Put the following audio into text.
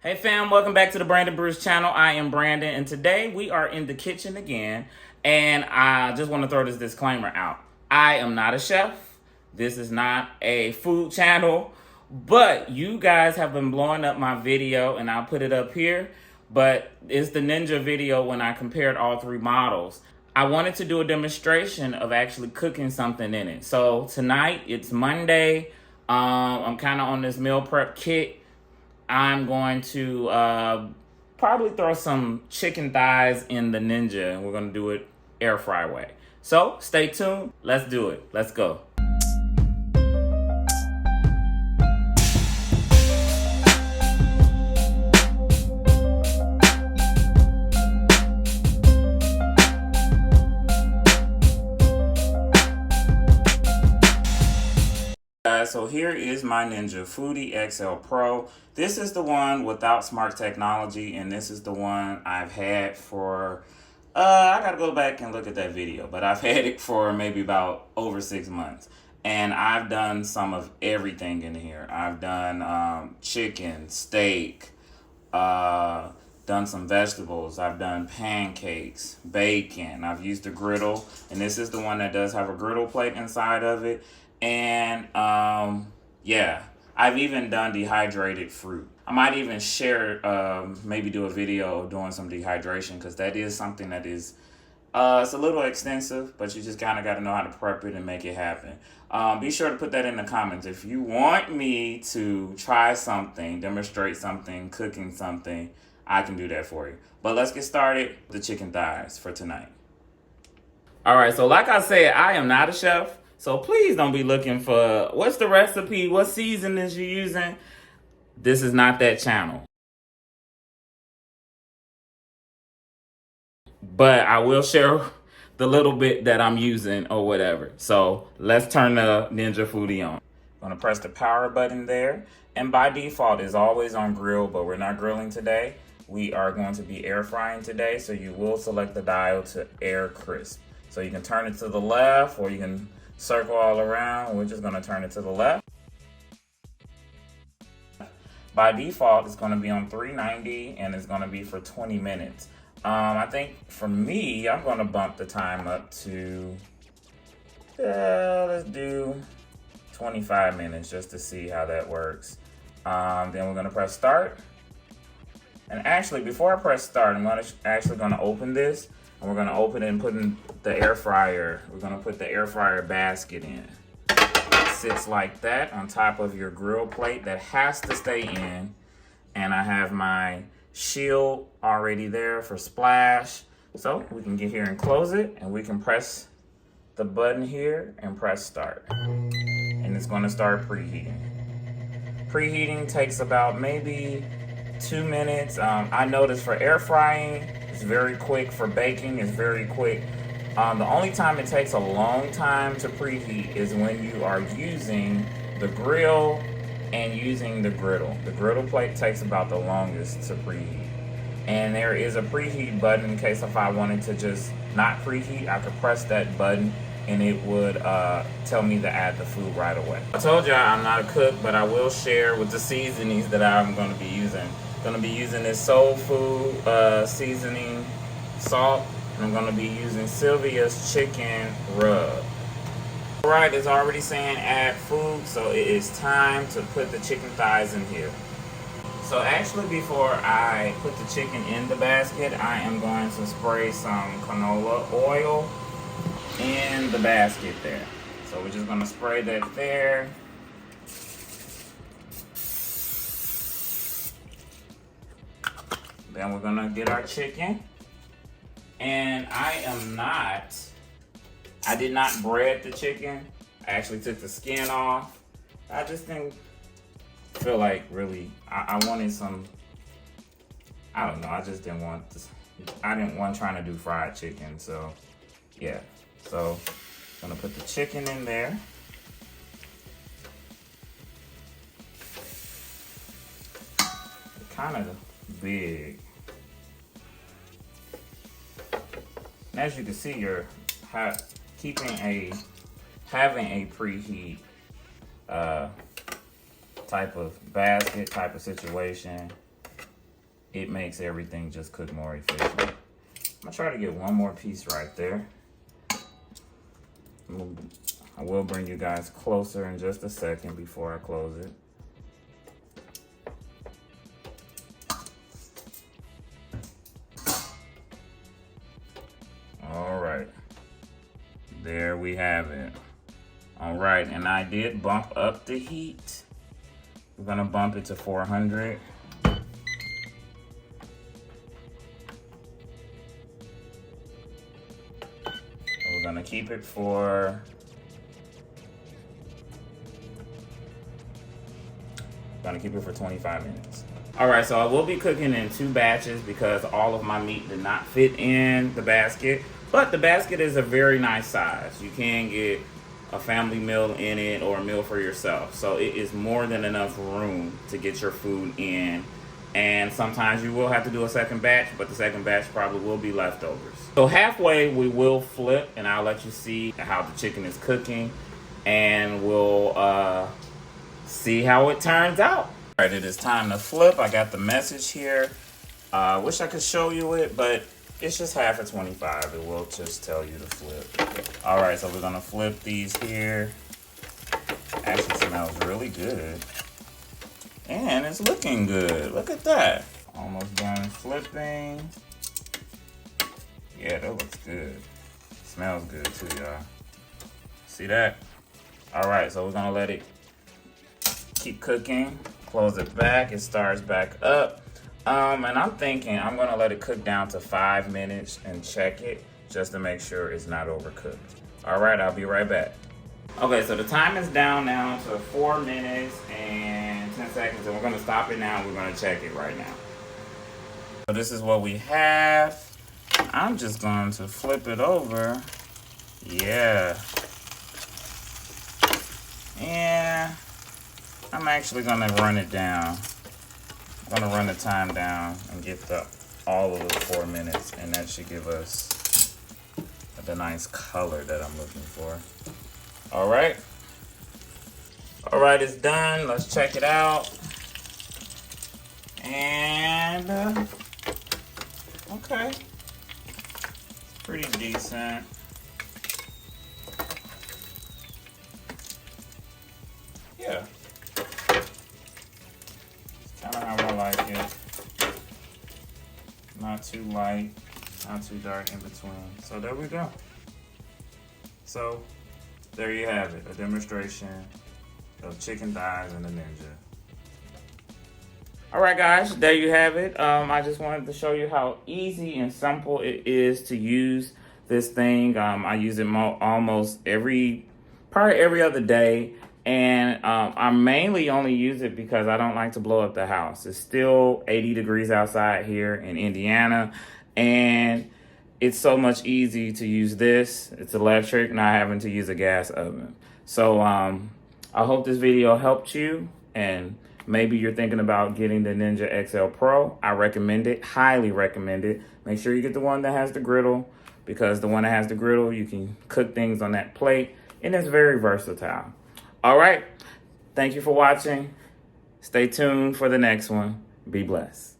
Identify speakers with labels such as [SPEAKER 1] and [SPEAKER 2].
[SPEAKER 1] Hey fam, welcome back to the Brandon Bruce channel. I am Brandon, and today we are in the kitchen again. And I just want to throw this disclaimer out. I am not a chef. This is not a food channel, but you guys have been blowing up my video, and I'll put it up here. But it's the Ninja video when I compared all three models. I wanted to do a demonstration of actually cooking something in it. So tonight, it's Monday. I'm kind of on this meal prep kick. I'm going to probably throw some chicken thighs in the Ninja, and we're going to do it air fry way. So stay tuned. Let's do it. Let's go. So here is my Ninja Foodi XL Pro. This is the one without smart technology, and this is the one I've had for, I gotta go back and look at that video, but I've had it for maybe about over 6 months. And I've done some of everything in here. I've done chicken, steak, done some vegetables. I've done pancakes, bacon. I've used a griddle, and this is the one that does have a griddle plate inside of it. And yeah, I've even done dehydrated fruit. I might even share, maybe do a video doing some dehydration, because that is something that is, it's a little extensive, but you just kind of got to know how to prep it and make it happen. Be sure to put that in the comments. If you want me to try something, demonstrate something, cooking something, I can do that for you. But let's get started with the chicken thighs for tonight. All right, so like I said, I am not a chef. So please don't be looking for what's the recipe, what seasonings you're using. This is not that channel. But I will share the little bit that I'm using or whatever. So let's turn the Ninja Foodi on. I'm gonna press the power button there. And by default, it's always on grill, but we're not grilling today. We are going to be air frying today. So you will select the dial to air crisp. So you can turn it to the left, or you can circle all around. We're just gonna turn it to the left. By default, it's gonna be on 390, and it's gonna be for 20 minutes. I think for me, I'm gonna bump the time up to, let's do 25 minutes just to see how that works. Then we're gonna press start. And actually, before I press start, I'm actually gonna open this. And we're gonna open it and put in the air fryer. We're gonna put the air fryer basket in. It sits like that on top of your grill plate that has to stay in. And I have my shield already there for splash. So we can get here and close it, and we can press the button here and press start. And it's gonna start preheating. Preheating takes about maybe 2 minutes. I noticed for air frying, it's very quick. For baking, it's very quick. The only time it takes a long time to preheat is when you are using the grill and using the griddle. The griddle plate takes about the longest to preheat. And there is a preheat button in case if I wanted to just not preheat, I could press that button and it would tell me to add the food right away. I told you I'm not a cook, but I will share with the seasonings that I'm gonna be using. Gonna be using this soul food seasoning salt, and I'm gonna be using Sylvia's chicken rub. All right, it's already saying add food, so it is time to put the chicken thighs in here. So actually, before I put the chicken in the basket, I am going to spray some canola oil in the basket there. So we're just gonna spray that there. Then we're gonna get our chicken. And I did not bread the chicken. I actually took the skin off. I just didn't feel like really, I wanted some, I don't know, I just didn't want this. I didn't want trying to do fried chicken, so yeah. So I'm gonna put the chicken in there. It's kind of big. And as you can see, you're having a preheat type of basket, type of situation it makes everything just cook more efficient. I'm gonna try to get one more piece right there. I will bring you guys closer in just a second before I close it. All right, there we have it. All right, and I did bump up the heat. We're gonna bump it to 400. We're gonna keep it for Gonna keep it for 25 minutes. All right, so I will be cooking in 2 batches because all of my meat did not fit in the basket, but the basket is a very nice size. You can get a family meal in it or a meal for yourself. So it is more than enough room to get your food in. And sometimes you will have to do a second batch, but the second batch probably will be leftovers. So halfway we will flip and I'll let you see how the chicken is cooking and we'll see how it turns out. All right, it is time to flip. I got the message here. Wish I could show you it, but it's just half of 25. It will just tell you to flip. All right, so we're gonna flip these here. Actually smells really good. And it's looking good. Look at that. Almost done flipping. Yeah, that looks good. Smells good too, y'all. See that? All right, so we're gonna let it keep cooking. Close it back, it starts back up. And I'm thinking I'm gonna let it cook down to 5 minutes and check it just to make sure it's not overcooked. All right, I'll be right back. Okay, so the time is down now to 4 minutes and 10 seconds, and we're gonna stop it now. We're gonna check it right now. So this is what we have. I'm just going to flip it over. Yeah. And I'm actually gonna run it down. I'm gonna run the time down and get all of the 4 minutes, and that should give us the nice color that I'm looking for. All right, it's done. Let's check it out. And okay, it's pretty decent. Yeah, it's kind of how I like it. Not too light, not too dark in between. So there we go. So there you have it, a demonstration of chicken thighs and a Ninja. All right, guys, there you have it. I just wanted to show you how easy and simple it is to use this thing. I use it almost probably every other day. And I mainly only use it because I don't like to blow up the house. It's still 80 degrees outside here in Indiana. And it's so much easier to use this. It's electric, not having to use a gas oven. So I hope this video helped you, and maybe you're thinking about getting the Ninja XL Pro. I recommend it, highly recommend it. Make sure you get the one that has the griddle, because the one that has the griddle, you can cook things on that plate, and it's very versatile. All right, thank you for watching. Stay tuned for the next one. Be blessed.